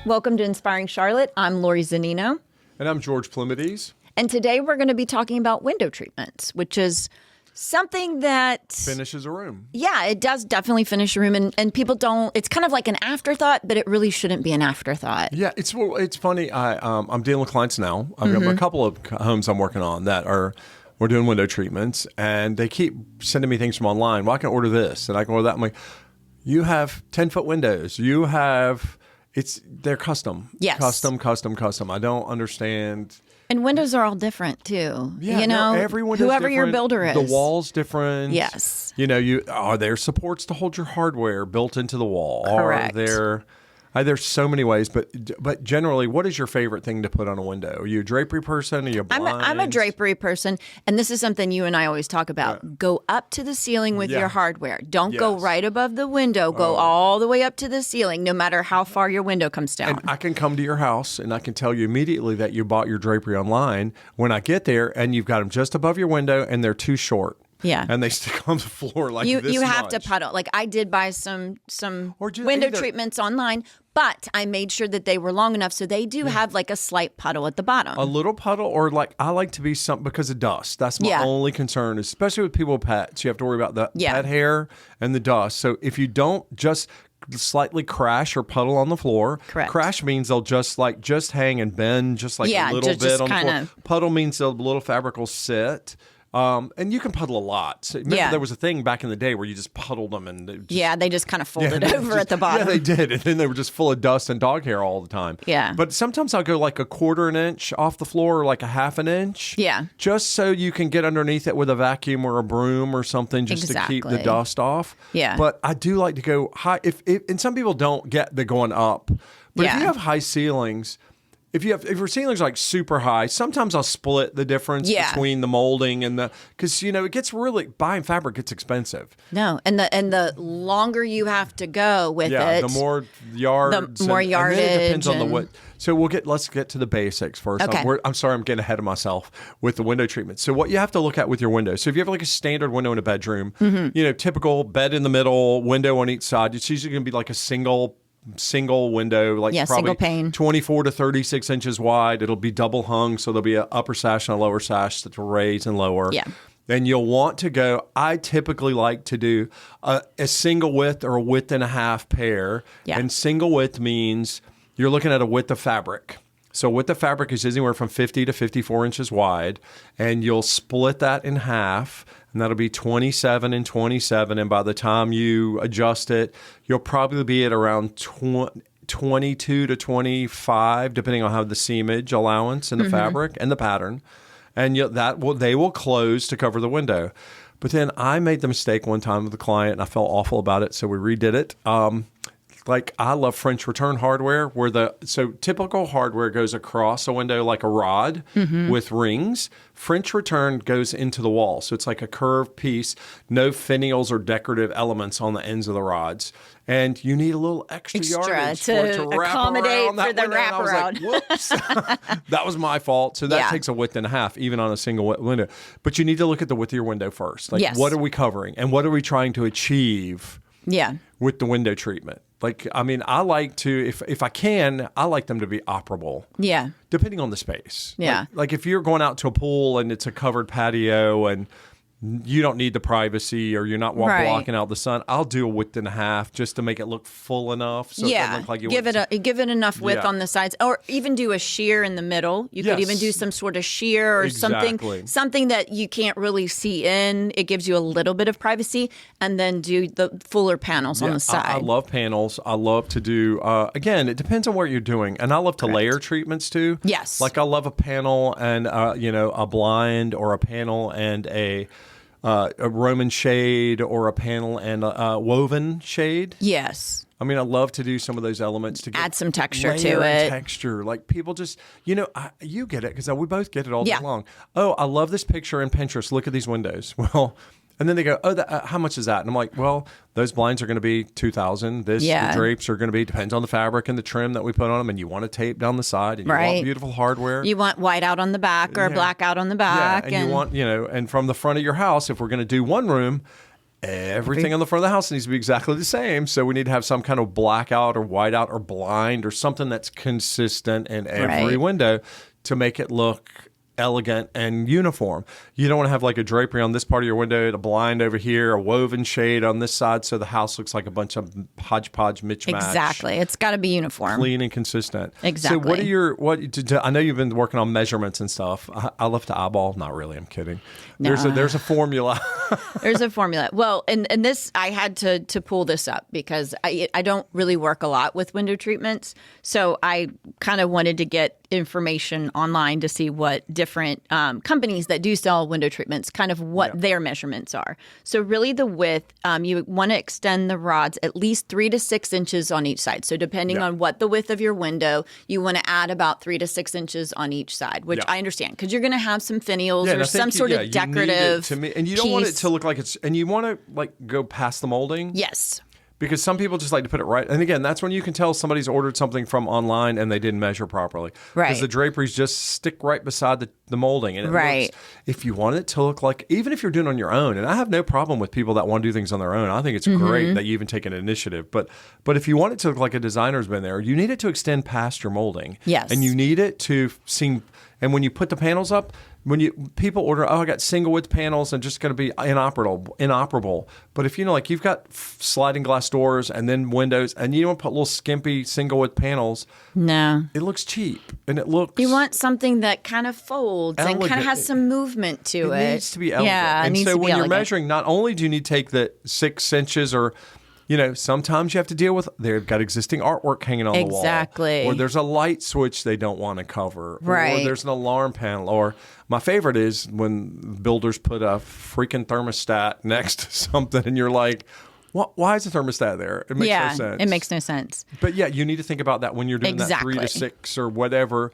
Welcome to Inspiring Charlotte. I'm Lori Zanino. And I'm George Plumides. And today we're going to be talking about window treatments, which is something that Finishes a room. Yeah, it does definitely finish a room. And people don't, it's kind of like an afterthought, but it really shouldn't be an afterthought. Yeah, it's funny. I'm dealing with clients now. I've got a couple of homes I'm working on that we're doing window treatments, and they keep sending me things from online. Well, I can order this and I can order that. I'm like, you have 10-foot windows. They're custom. Yes. Custom. I don't understand. And windows are all different too. Yeah, every window's whoever different. your builder is. The wall's different. Yes. Are there supports to hold your hardware built into the wall? Correct. There's so many ways, but generally, what is your favorite thing to put on a window? Are you a drapery person? Are you blind? I'm a drapery person, and this is something you and I always talk about. Yeah. Go up to the ceiling with your hardware. Don't go right above the window. Go all the way up to the ceiling, no matter how far your window comes down. And I can come to your house, and I can tell you immediately that you bought your drapery online when I get there, and you've got them just above your window, and they're too short. Yeah, and they stick on the floor like this. You have to puddle. Like I did buy some window treatments online, but I made sure that they were long enough so they do have like a slight puddle at the bottom. A little puddle, or like I like to be because of dust. That's my only concern, especially with people with pets. You have to worry about the pet hair and the dust. So if you don't just slightly crash or puddle on the floor. Correct. Crash means they'll just hang and bend just like a little bit on the floor. Puddle means the little fabric will sit. And you can puddle a lot. So remember there was a thing back in the day where you just puddled them and they just kind of folded over at the bottom. Yeah, they did. And then they were just full of dust and dog hair all the time. Yeah. But sometimes I'll go like a quarter an inch off the floor or like a half an inch. Yeah. Just so you can get underneath it with a vacuum or a broom or something just to keep the dust off. Yeah. But I do like to go high. And some people don't get the going up. But if you have high ceilings, if your ceiling's like super high, sometimes I'll split the difference between the molding and because it gets buying fabric gets expensive. No, and the longer you have to go with it, the more yards, the more yardage. And then it depends on the what. So let's get to the basics first. Okay. I'm sorry, I'm getting ahead of myself with the window treatment. So what you have to look at with your window. So if you have like a standard window in a bedroom, typical bed in the middle, window on each side, it's usually going to be like a single window, like probably single pane, 24 to 36 inches wide. It'll be double hung, so there'll be an upper sash and a lower sash that will raise and lower. Yeah. And you'll want to go, I typically like to do a single width or a width and a half pair. Yeah. And single width means you're looking at a width of fabric. So width of fabric is anywhere from 50 to 54 inches wide, and you'll split that in half, and that'll be 27 and 27. And by the time you adjust it, you'll probably be at around 22 to 25, depending on how the seamage allowance and the fabric and the pattern. And they will close to cover the window. But then I made the mistake one time with a client, and I felt awful about it, so we redid it. I love French return hardware so typical hardware goes across a window like a rod with rings. French return goes into the wall. So it's like a curved piece, no finials or decorative elements on the ends of the rods. And you need a little extra yardage to accommodate for the wraparound. Like, whoops. That was my fault. So that takes a width and a half, even on a single window. But you need to look at the width of your window first. What are we covering? And what are we trying to achieve with the window treatment? I like to, if I can, I like them to be operable. Yeah. Depending on the space. Yeah. Like if you're going out to a pool and it's a covered patio and you don't need the privacy or you're not blocking out the sun, I'll do a width and a half just to make it look full enough. So it doesn't look like give it enough width on the sides, or even do a sheer in the middle. You could even do some sort of sheer or something that you can't really see in. It gives you a little bit of privacy, and then do the fuller panels on the side. I love panels. I love to do, again, it depends on what you're doing. And I love to layer treatments too. Yes. Like I love a panel and, a blind, or a panel and a Roman shade, or a panel and a woven shade. Yes. I mean, I love to do some of those elements to add some texture to it. Texture, like people just, you get it because we both get it all day long. Oh, I love this picture in Pinterest. Look at these windows. Well, and then they go, how much is that? And I'm like, well, those blinds are going to be $2,000. The drapes are going to be, depends on the fabric and the trim that we put on them. And you want to tape down the side, and you want beautiful hardware. You want white out on the back or black out on the back. Yeah, and you want, and from the front of your house, if we're going to do one room, everything on the front of the house needs to be exactly the same. So we need to have some kind of blackout or whiteout or blind or something that's consistent in every window to make it look elegant and uniform. You don't want to have like a drapery on this part of your window, a blind over here, a woven shade on this side, so the house looks like a bunch of hodgepodge mismatch. Exactly. It's got to be uniform. Clean and consistent. Exactly. So what are your, I know you've been working on measurements and stuff. I love to eyeball. Not really. I'm kidding. No. There's a formula. There's a formula. Well, and this, I had to pull this up because I don't really work a lot with window treatments. So I kind of wanted to get information online to see what different companies that do sell window treatments, kind of what their measurements are. So really the width, you want to extend the rods at least 3 to 6 inches on each side. So depending on what the width of your window, you want to add about 3 to 6 inches on each side, which I understand because you're going to have some finials or some sort of decorative and you don't want it to look like it's, and you want to like go past the molding. Yes. Because some people just like to put it right. And again, that's when you can tell somebody's ordered something from online and they didn't measure properly. Right. Because the draperies just stick right beside the molding. And it looks, if you want it to look like, even if you're doing it on your own, and I have no problem with people that want to do things on their own. I think it's great that you even take an initiative. But if you want it to look like a designer's been there, you need it to extend past your molding. Yes. And you need it to seem, and when you put the panels up, people order, I got single width panels and just going to be inoperable. But if like you've got sliding glass doors and then windows, and you don't put little skimpy single width panels, no, it looks cheap and it looks. You want something that kind of folds and kind of has some movement to it. It needs to be elegant. Yeah, and so when you're measuring, not only do you need to take the 6 inches or. Sometimes you have to deal with, they've got existing artwork hanging on the wall. Exactly. Or there's a light switch they don't want to cover. Right. Or there's an alarm panel. Or my favorite is when builders put a freaking thermostat next to something and you're like, why is the thermostat there? It makes no sense. It makes no sense. But you need to think about that when you're doing that 3 to 6 or whatever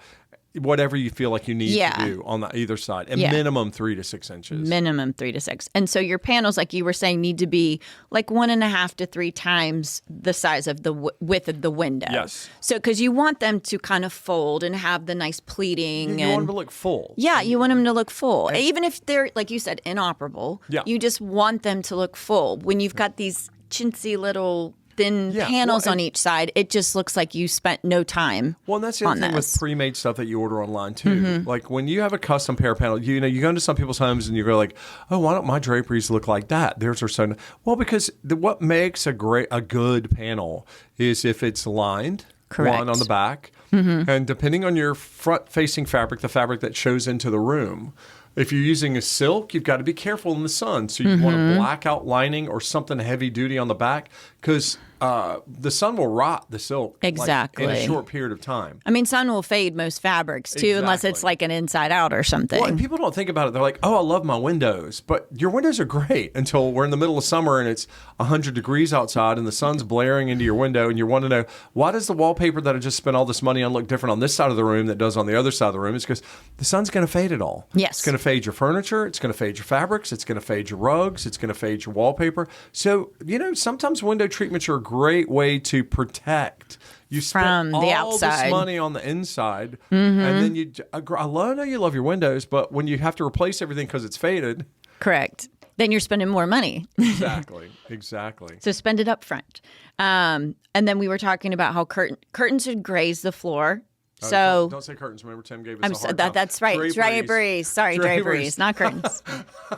you feel like you need to do on either side. And minimum 3 to 6 inches. Minimum 3 to 6. And so your panels, like you were saying, need to be like 1.5 to 3 times the size of the width of the window. Yes. So because you want them to kind of fold and have the nice pleating. You want them to look full. Yeah, you want them to look full. Even if they're, like you said, inoperable, you just want them to look full. When you've got these chintzy little thin panels on each side, it just looks like you spent no time. Well, and that's the other thing with pre-made stuff that you order online too. Like when you have a custom pair panel, you go into some people's homes and you go like, "Oh, why don't my draperies look like that?" Theirs are so well because what makes a good panel is if it's lined, one on the back, and depending on your front-facing fabric, the fabric that shows into the room. If you're using a silk, you've got to be careful in the sun. So you want a blackout lining or something heavy duty on the back because the sun will rot the silk in a short period of time. I mean, sun will fade most fabrics too, unless it's like an inside out or something. Well, and people don't think about it. They're like, "Oh, I love my windows," but your windows are great until we're in the middle of summer and it's 100 degrees outside and the sun's blaring into your window, and you want to know why does the wallpaper that I just spent all this money on look different on this side of the room that does on the other side of the room? It's because the sun's going to fade it all. Yes, it's going to fade your furniture. It's going to fade your fabrics. It's going to fade your rugs. It's going to fade your wallpaper. So sometimes window treatments are a great way to protect. You spend from the all outside. This money on the inside, and then I know you love your windows, but when you have to replace everything because it's faded, correct. Then you're spending more money. Exactly. So spend it up front. And then we were talking about how curtains should graze the floor. So don't say curtains. Remember, Tim gave us a hard time. That's right. Draperies. Sorry, draperies, not curtains.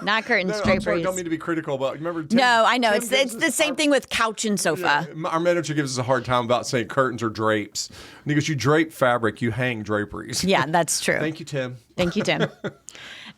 Not curtains. No, draperies. I'm sorry, don't mean to be critical, but remember. Tim, no, I know Tim it's the same thing with couch and sofa. Yeah, our manager gives us a hard time about saying curtains or drapes. And he goes, "You drape fabric, you hang draperies." Yeah, that's true. Thank you, Tim. Thank you, Tim.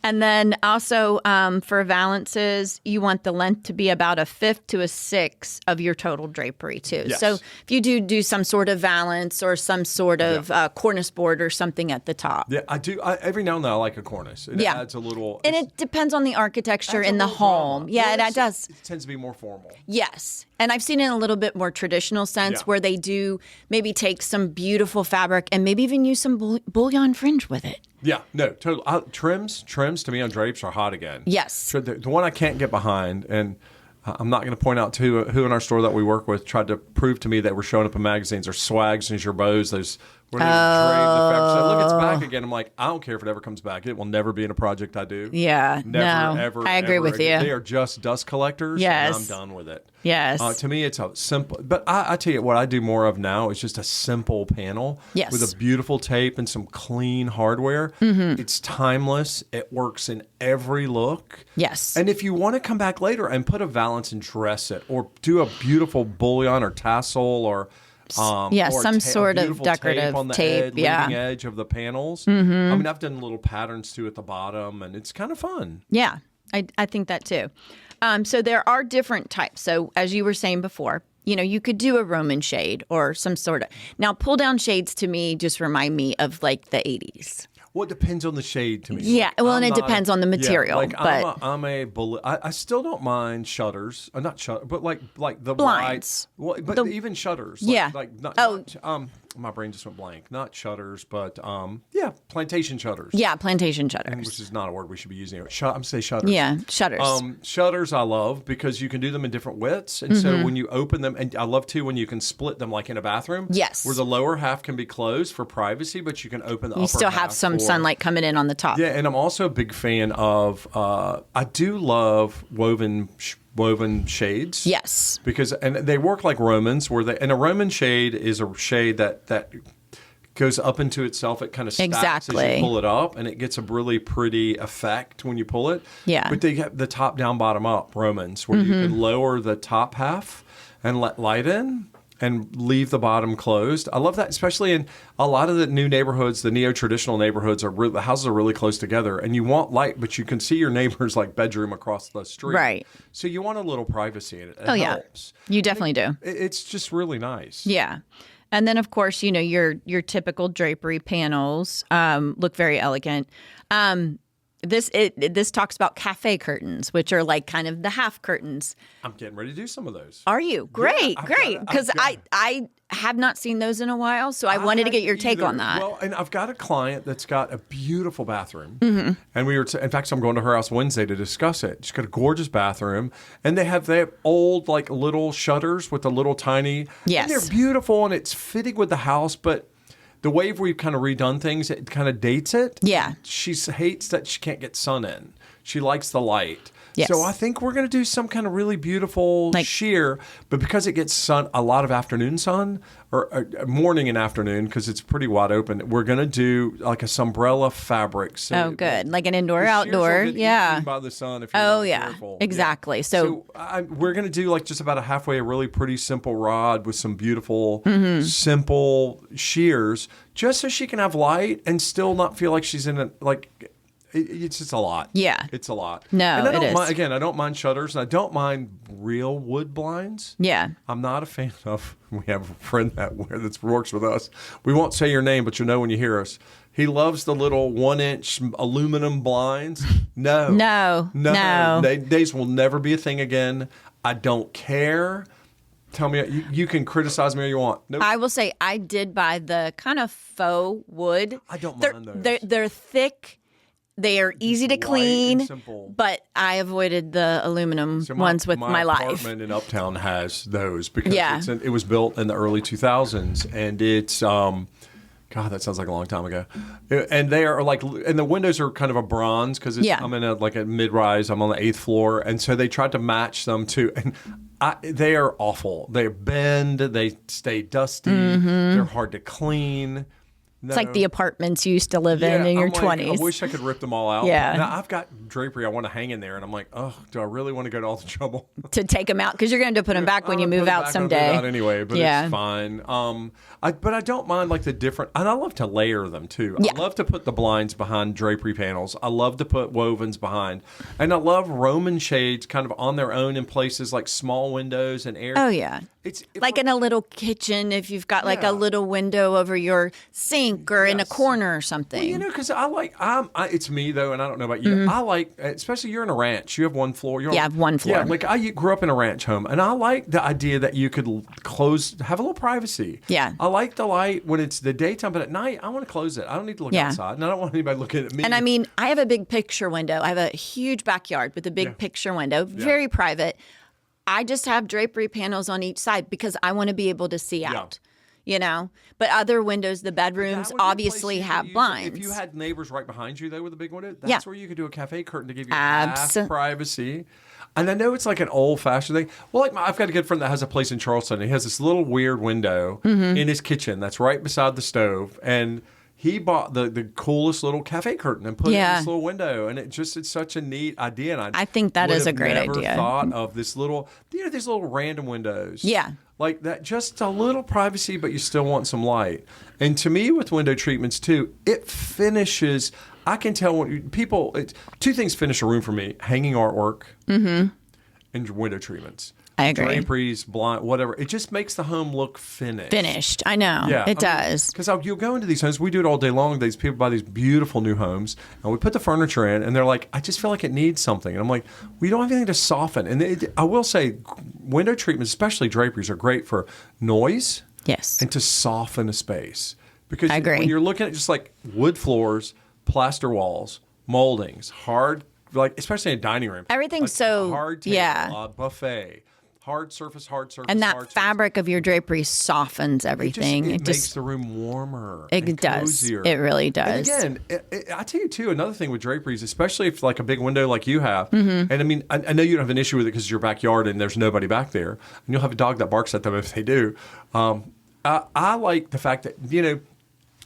And then also for valances, you want the length to be about 1/5 to 1/6 of your total drapery too. Yes. So if you do some sort of valance or some sort of cornice board or something at the top. Yeah, I do. Every now and then I like a cornice. It adds a little. And it depends on the architecture in the home. Drama. Yeah, it does. It tends to be more formal. Yes. And I've seen it in a little bit more traditional sense where they do maybe take some beautiful fabric and maybe even use some bullion fringe with it. Yeah, no, totally. Trims to me on drapes are hot again. Yes. The one I can't get behind, and I'm not going to point out who in our store that we work with tried to prove to me that we're showing up in magazines, or Swags and Gerbeaus, those where they drape the fabric. So look, it's back again. and I'm like, I don't care if it ever comes back. It will never be in a project I do. Yeah. Never, no. ever. I agree ever with again. you. They are just dust collectors. Yes. And I'm done with it. Yes. To me, it's a simple. But I tell you what I do more of now is just a simple panel Yes. with a beautiful tape and some clean hardware. It's timeless. It works in every look. Yes. And if you want to come back later and put a valance and dress it, or do a beautiful bullion or tassel, or or some sort of beautiful decorative tape on the tape, leading edge of the panels. I mean, I've done little patterns too at the bottom, and it's kind of fun. Yeah, I think that too. So there are different types. So as you were saying before, you could do a Roman shade or some sort of. Now, pull down shades to me just remind me of like the 80s. Well, it depends on the shade to me. Yeah, Like, well, and it depends on the material. Yeah, like but I still don't mind shutters, not shutters, but like the blinds. White, well, but even shutters. My brain just went blank. Not shutters, but plantation shutters. Yeah, plantation shutters. Which is not a word we should be using. I'm say shutters. Yeah, shutters. Shutters I love because you can do them in different widths, and so when you open them, and I love too when you can split them like in a bathroom. Yes, where the lower half can be closed for privacy, but you can open the upper half. You still have some sunlight coming in on the top. Yeah, and I'm also a big fan of. I do love woven shades. Yes, because they work like Romans, and a Roman shade is a shade that goes up into itself. It kind of stacks as you pull it up, and it gets a really pretty effect when you pull it. Yeah, but they have the top down, bottom up Romans, where you can lower the top half and let light in, and leave the bottom closed. I love that, especially in a lot of the new neighborhoods, the neo-traditional neighborhoods, the houses are really close together, and you want light, but you can see your neighbor's like bedroom across the street. Right. So you want a little privacy in it. It helps. Yeah. You definitely do. It's just really nice. Yeah. And then, of course, your typical drapery panels look very elegant. This talks about cafe curtains, which are like kind of the half curtains. I'm getting ready to do some of those. Are you? Great, great. Because I have not seen those in a while, so I wanted to get your take on that. Well, and I've got a client that's got a beautiful bathroom, and we were. In fact, I'm going to her house Wednesday to discuss it. She's got a gorgeous bathroom, and they have old like little shutters with the little tiny. Yes, and they're beautiful, and it's fitting with the house, but. The way we've kind of redone things, it kind of dates it. Yeah. She hates that she can't get sun in. She likes the light. Yes. So I think we're going to do some kind of really beautiful sheer, but because it gets a lot of afternoon sun, or morning and afternoon, because it's pretty wide open, we're going to do like a sunbrella fabric. So good. Like an indoor-outdoor. Yeah. By the sun if you're not careful. Exactly. Yeah. So we're going to do like just about a halfway, a really pretty simple rod with some beautiful, simple sheers, just so she can have light and still not feel like she's in a, like... It's just a lot. Yeah. It's a lot. No, and I don't it is. Again, I don't mind shutters, and I don't mind real wood blinds. Yeah. I'm not a fan of, we have a friend that works with us. We won't say your name, but you'll know when you hear us. He loves the little 1-inch aluminum blinds. No. These will never be a thing again. I don't care. Tell me, you can criticize me all you want. Nope. I will say I did buy the kind of faux wood. I don't mind those. They're thick. They are easy to clean, but I avoided the aluminum ones with my life. My apartment in Uptown has those because it was built in the early 2000s, and it's God, that sounds like a long time ago. And they are like, and the windows are kind of a bronze because I'm in a mid-rise. I'm on the 8th floor, and so they tried to match them too. And they are awful. They bend. They stay dusty. They're hard to clean. It's like the apartments you used to live in your 20s. I wish I could rip them all out. Yeah. Now, I've got drapery I want to hang in there, and I'm like, oh, do I really want to go to all the trouble? To take them out? Because you're going to put them back when you move out someday. Anyway, but it's fine. But I don't mind like the different, and I love to layer them too. Yeah. I love to put the blinds behind drapery panels. I love to put wovens behind. And I love Roman shades kind of on their own in places like small windows and air. Oh, yeah. It's like in a little kitchen, if you've got like a little window over your sink or in a corner or something. Well, because it's me though, and I don't know about you. I like, especially you're in a ranch. You have one floor. I have one floor. Yeah, like I grew up in a ranch home, and I like the idea that you could have a little privacy. Yeah. I like the light when it's the daytime, but at night, I want to close it. I don't need to look outside, and I don't want anybody looking at me. And I mean, I have a big picture window. I have a huge backyard with a big picture window, very private. I just have drapery panels on each side because I want to be able to see out. you know. But other windows, the bedrooms obviously have blinds. If you had neighbors right behind you, though, with a big window, that's where you could do a cafe curtain to give you half privacy. And I know it's like an old-fashioned thing. Well, like I've got a good friend that has a place in Charleston. And he has this little weird window in his kitchen that's right beside the stove. And he bought the coolest little cafe curtain and put it in this little window. And it's such a neat idea. And I think that is a great idea. I never thought of this little, these little random windows. Yeah. Like that, just a little privacy, but you still want some light. And to me, with window treatments too, it finishes. I can tell when people. Two things finish a room for me: hanging artwork and window treatments. I agree. Draperies, blind, whatever. It just makes the home look finished. I know. Yeah, it does. Because you'll go into these homes. We do it all day long. These people buy these beautiful new homes, and we put the furniture in, and they're like, "I just feel like it needs something." And I'm like, "We don't have anything to soften." And I will say, window treatments, especially draperies, are great for noise. Yes. And to soften a space. Because I agree. When you're looking at just like wood floors, plaster walls, moldings, hard, like especially in a dining room. Everything's like so hard table, buffet. Hard surface. And that fabric of your drapery softens everything. It makes the room warmer. It does. It really does. And again, I tell you too, another thing with draperies, especially if like a big window like you have, and I mean, I know you don't have an issue with it because it's your backyard and there's nobody back there, and you'll have a dog that barks at them if they do. I like the fact that,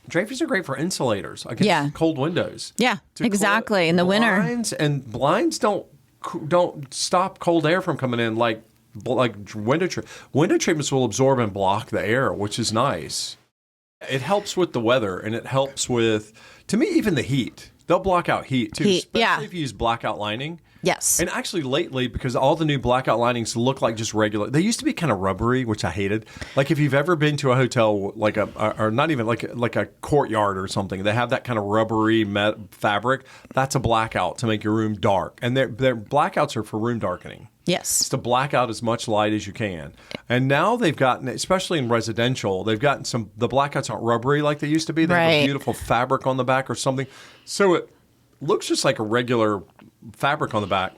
draperies are great for insulators against cold windows. Yeah, exactly. In the winter. Blinds don't stop cold air from coming in like window treatments will absorb and block the air, which is nice. It helps with the weather, and it helps with, to me, even the heat. They'll block out heat too, especially if you use blackout lining. Yes. And actually lately, because all the new blackout linings look like just regular, they used to be kind of rubbery, which I hated. Like if you've ever been to a hotel, like or not even like a courtyard or something, they have that kind of rubbery fabric. That's a blackout to make your room dark. And their blackouts are for room darkening. Yes. It's to black out as much light as you can. And now they've gotten, especially in residential, they've gotten the blackouts aren't rubbery like they used to be. They have a beautiful fabric on the back or something. So it looks just like a regular fabric on the back.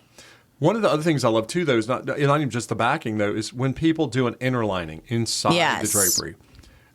One of the other things I love too, though, is not even just the backing, though, is when people do an inner lining inside the drapery.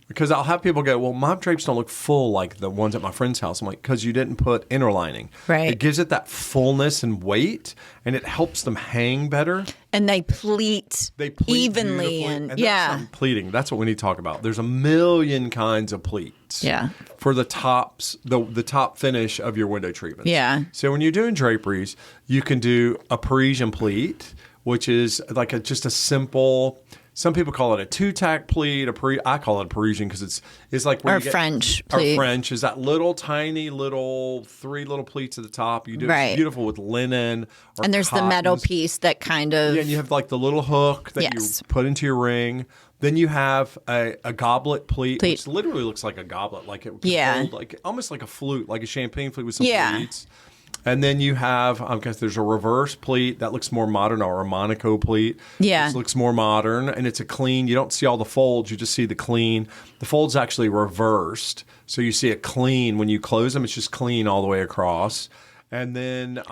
Because I'll have people go, well, my drapes don't look full like the ones at my friend's house. I'm like, because you didn't put inner lining. Right. It gives it that fullness and weight, and it helps them hang better. And they pleat evenly. And pleating. That's what we need to talk about. There's a million kinds of pleats. Yeah. For the tops, the top finish of your window treatments. Yeah. So when you're doing draperies, you can do a Parisian pleat, which is like just a simple. Some people call it a two-tack pleat. I call it a Parisian because it's like when French pleat. Our French is that little tiny three little pleats at the top. You do it's beautiful with linen. And there's the metal piece that kind of and you have like the little hook that you put into your ring. Then you have a goblet pleat, which literally looks like a goblet, like it hold, like almost like a flute, like a champagne flute with some pleats. And then you have, I guess there's a reverse pleat that looks more modern, or a Monaco pleat. Yeah. Which looks more modern, and it's a clean. You don't see all the folds, you just see the clean. The fold's actually reversed, so you see it clean. When you close them, it's just clean all the way across. And then,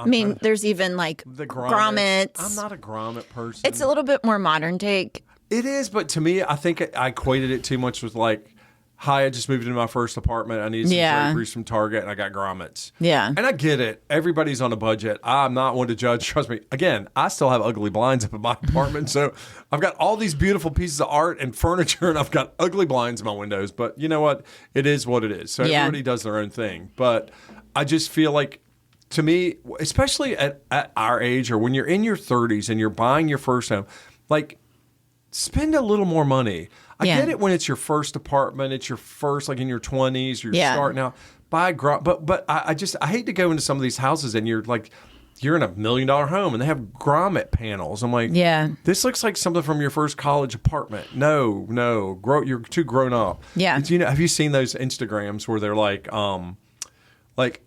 there's even like the grommets. I'm not a grommet person. It's a little bit more modern take. It is, but to me, I think I equated it too much with like, hi, I just moved into my first apartment. I need some draperies from Target, and I got grommets. Yeah. And I get it. Everybody's on a budget. I'm not one to judge. Trust me. Again, I still have ugly blinds up in my apartment. So I've got all these beautiful pieces of art and furniture, and I've got ugly blinds in my windows. But you know what? It is what it is. So everybody does their own thing. But I just feel like, to me, especially at our age, or when you're in your 30s and you're buying your first home, like, spend a little more money. I get it when it's your first apartment, it's your first, like in your 20s, you're starting out. But I hate to go into some of these houses and you're like, you're in $1 million home and they have grommet panels. I'm like, this looks like something from your first college apartment. No, you're too grown up. Yeah. Have you seen those Instagrams where they're like,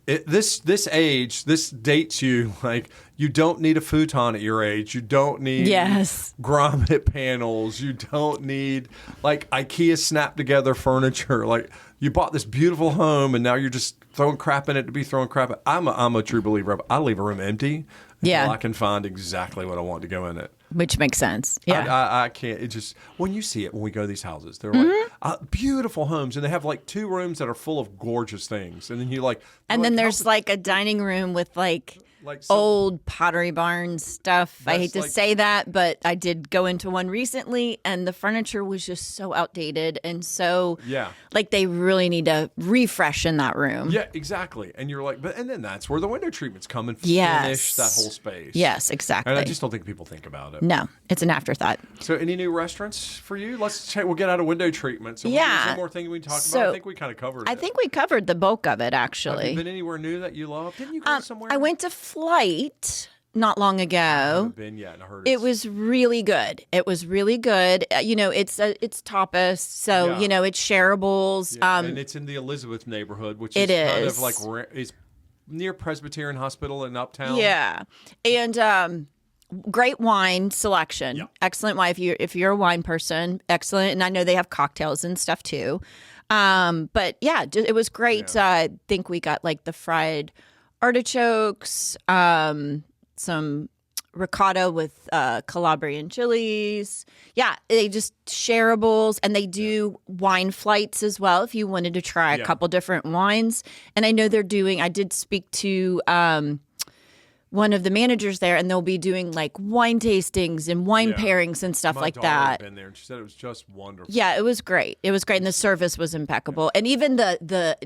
this age, this dates you. Like, you don't need a futon at your age. You don't need grommet panels. You don't need like IKEA snap together furniture. Like, you bought this beautiful home and now you're just throwing crap in it to be throwing crap in. I'm a true believer of, I leave a room empty until I can find exactly what I want to go in it. Which makes sense. Yeah. I can't. It just, when you see it, when we go to these houses, they're like beautiful homes, and they have like 2 rooms that are full of gorgeous things. And then you like. And then there's like a dining room with like old Pottery Barn stuff. I hate to say that, but I did go into one recently, and the furniture was just so outdated, and so like they really need to refresh in that room. Yeah, exactly. And you're like, and then that's where the window treatments come and finish that whole space. Yes, exactly. And I just don't think people think about it. No, it's an afterthought. So, any new restaurants for you? Let's check. We'll get out of window treatment. So, is one more thing we talk about? I think we kind of covered it. I think we covered the bulk of it, actually. Have you been anywhere new that you love? Didn't you go somewhere? I went to Flight not long ago. I haven't been yet, and I heard it was really good. It was really good. It's tapas, so it's shareables. Yeah. And it's in the Elizabeth neighborhood, which is kind of like it's near Presbyterian Hospital in Uptown. Yeah, and great wine selection. Yeah. Excellent wine if you're a wine person. Excellent, and I know they have cocktails and stuff too. But yeah, it was great. Yeah. I think we got like the fried artichokes, some ricotta with Calabrian chilies. Yeah, they just shareables, and they do wine flights as well if you wanted to try a couple different wines. And I know I did speak to one of the managers there, and they'll be doing like wine tastings and wine pairings and stuff like that. My daughter had been there, and she said it was just wonderful. Yeah, it was great. It was great, and the service was impeccable. And even the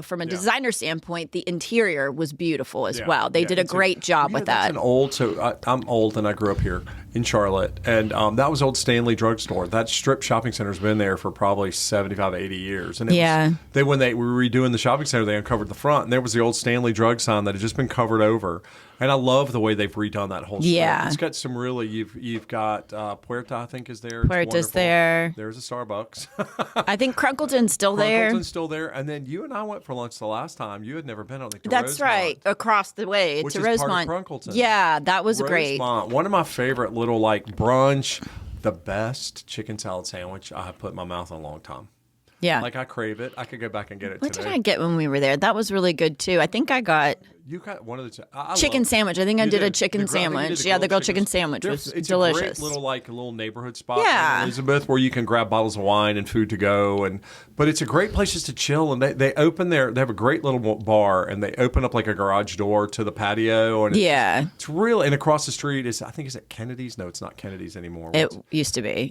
from a designer standpoint, the interior was beautiful as well. They did a great job with that. I'm old, and I grew up here in Charlotte, and that was old Stanley Drugstore. That strip shopping center's been there for probably 75, 80 years. And when they were redoing the shopping center, they uncovered the front, and there was the old Stanley Drug sign that had just been covered over. And I love the way they've redone that whole strip. Yeah. It's got some really, you've got Puerta, I think, is there. Puerta's there. There's a Starbucks. I think Crunkleton's still there. Crunkleton's still there. And then you and I went for lunch the last time. You had never been on the That's Rosemont, right. Across the way to Rosemont. Part of Crunkleton. Yeah, that was great. One of my favorite little like brunch, the best chicken salad sandwich I have put in my mouth in a long time. Yeah. Like I crave it. I could go back and get it today. What did I get when we were there? That was really good too. I think I got... You got one of the chicken sandwich. I think I did a chicken sandwich. The grilled chicken sandwich was it's delicious. It's a little neighborhood spot in Elizabeth where you can grab bottles of wine and food to go, but it's a great place just to chill. And they have a great little bar, and they open up like a garage door to the patio. And it's really, and across the street is it Kennedy's? No, it's not Kennedy's anymore. It used to be.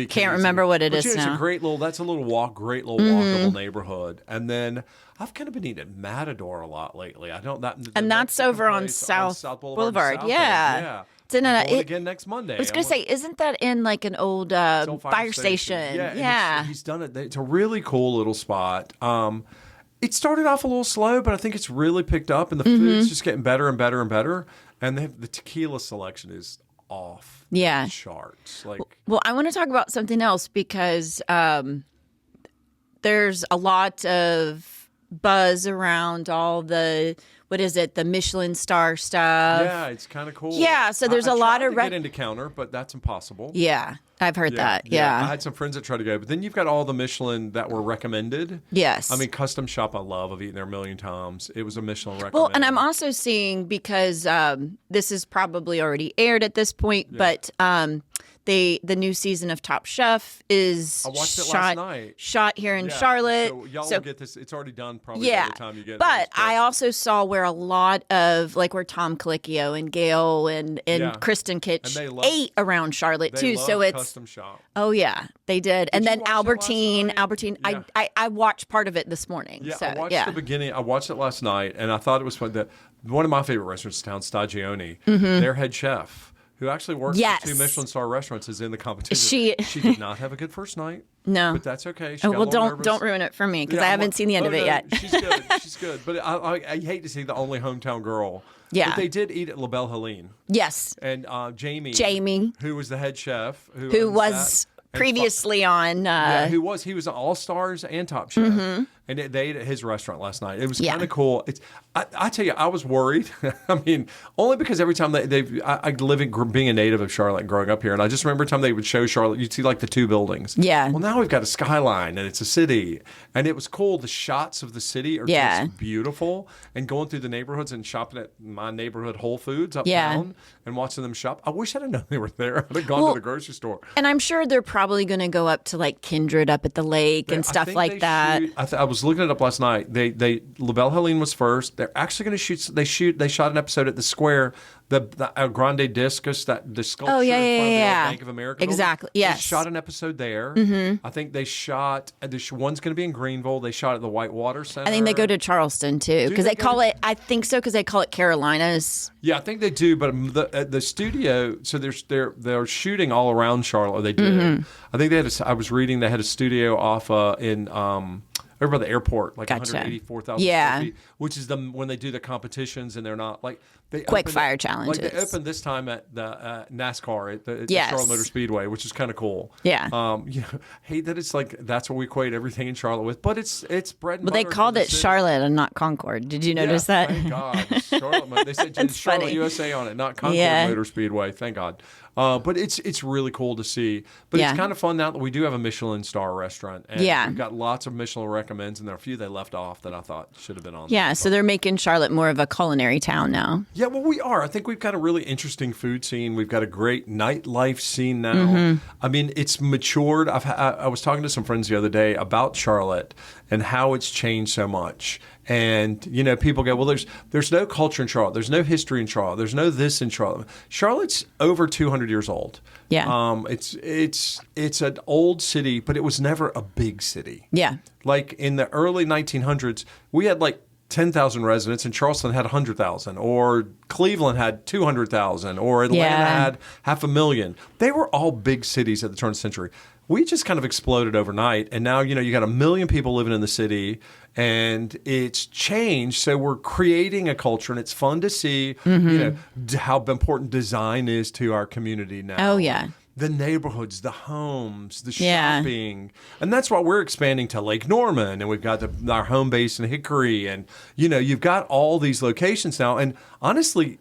Can't remember what it is now. It's a great little walkable neighborhood, and then. I've kind of been eating at Matador a lot lately. And that's over on South Boulevard. Yeah. It's in again next Monday. I was going to say, isn't that in like an old fire station? Yeah. He's done it. It's a really cool little spot. It started off a little slow, but I think it's really picked up, and the food's just getting better and better and better. And the tequila selection is off the charts. Well, I want to talk about something else because there's a lot of buzz around all the Michelin star stuff. Yeah, it's kind of cool. Yeah, so there's a lot of get into counter, but that's impossible. Yeah, I've heard that. Yeah, I had some friends that tried to go, but then you've got all the Michelin that were recommended. Yes, I mean Custom Shop. I love. I've eaten there a million times. It was a Michelin recommended. Well, and I'm also seeing because this is probably already aired at this point, but. The new season of Top Chef is I watched it last night. Shot here in Charlotte. So y'all will get this. It's already done probably by the time you get it. But I also saw where a lot of where Tom Colicchio and Gail and Kristen Kitsch ate around Charlotte too. So it's Custom Shop. Oh yeah, they did. And then Albertine. I watched part of it this morning. Yeah, so, I watched the beginning. I watched it last night, and I thought it was fun. One of my favorite restaurants in town, Stagione. Their head chef. Who actually works for 2 Michelin star restaurants is in the competition. She did not have a good first night. No, but that's okay. Don't ruin it for me because I haven't seen the end of it yet. She's good. She's good. But I hate to see the only hometown girl. Yeah, but they did eat at La Belle Helene. Yes, and Jamie, who was the head chef, who was previously on. He was All Stars and Top Chef. And they ate at his restaurant last night. It was kind of cool. I tell you, I was worried. I mean, only because every time I being a native of Charlotte and growing up here, and I just remember every time they would show Charlotte, you'd see like the two buildings. Yeah. Well, now we've got a skyline, and it's a city. And it was cool. The shots of the city are just beautiful. And going through the neighborhoods and shopping at my neighborhood Whole Foods uptown and watching them shop. I wish I'd have known they were there. I'd have gone to the grocery store. And I'm sure they're probably going to go up to like Kindred up at the lake and stuff like that. I was looking it up last night. La Belle Helene was first. They're actually going to shoot. They shot an episode at the Square, the Grande Discus, the sculpture in front of the Bank of America. Exactly. Building. Yes. They shot an episode there. I think they shot. One's going to be in Greenville. They shot at the Whitewater Center. I think they go to Charleston too because they call it. I think so because they call it Carolinas. Yeah, I think they do. But the studio. So they're shooting all around Charlotte. They do. I think they had. I was reading they had a studio off in. Over by the airport, like 184,000 square feet, which is when they do the competitions and they're not like quick fire challenges. Like they opened this time at the NASCAR at the Charlotte Motor Speedway, which is kind of cool. Yeah. Hate that it's like that's what we equate everything in Charlotte with, but it's bread and butter. Well, they called it Charlotte and not Concord. Did you notice that? Thank God, Charlotte. They said Charlotte funny. USA on it, not Concord Motor Speedway. Thank God. But it's really cool to see. But it's kind of fun now that we do have a Michelin star restaurant. And we've got lots of Michelin recommends, and there are a few they left off that I thought should have been on. Yeah, so they're making Charlotte more of a culinary town now. Yeah, well, we are. I think we've got a really interesting food scene. We've got a great nightlife scene now. I mean, it's matured. I was talking to some friends the other day about Charlotte and how it's changed so much. And, people go, well, there's no culture in Charlotte. There's no history in Charlotte. There's no this in Charlotte. Charlotte's over 200 years old. Yeah. It's an old city, but it was never a big city. Yeah. Like in the early 1900s, we had like 10,000 residents, and Charleston had 100,000, or Cleveland had 200,000, or Atlanta had 500,000. They were all big cities at the turn of the century. We just kind of exploded overnight, and now you got 1 million people living in the city, and it's changed. So we're creating a culture, and it's fun to see how important design is to our community now. Oh yeah. The neighborhoods, the homes, the shopping. And that's why we're expanding to Lake Norman, and we've got our home base in Hickory, and you've got all these locations now. And honestly,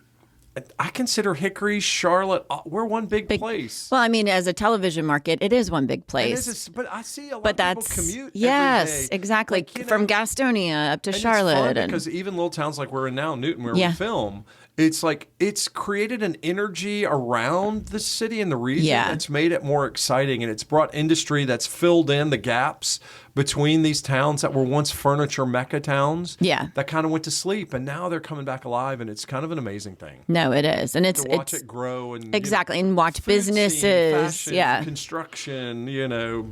I consider Hickory, Charlotte, we're one big place. Well, I mean, as a television market, it is one big place. But I see a lot of people commute every yes, day. Exactly. Like, From Gastonia up to and Charlotte. It's fun because even little towns like we're in now, Newton, where we film, it's like it's created an energy around the city and the region that's made it more exciting, and it's brought industry that's filled in the gaps between these towns that were once furniture mecca towns that kind of went to sleep, and now they're coming back alive, and it's kind of an amazing thing. No, it is. And it's to watch it grow and and watch businesses, scene, fashion, construction,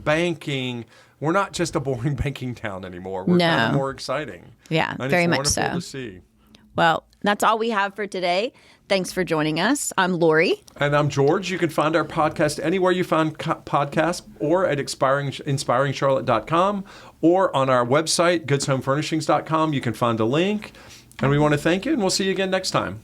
banking. We're not just a boring banking town anymore. We're kind of more exciting. Yeah, and very it's much so. wonderful to see. Well, that's all we have for today. Thanks for joining us. I'm Lori. And I'm George. You can find our podcast anywhere you find podcasts, or at inspiringscharlotte.com, or on our website, goodshomefurnishings.com. You can find a link. And we want to thank you, and we'll see you again next time.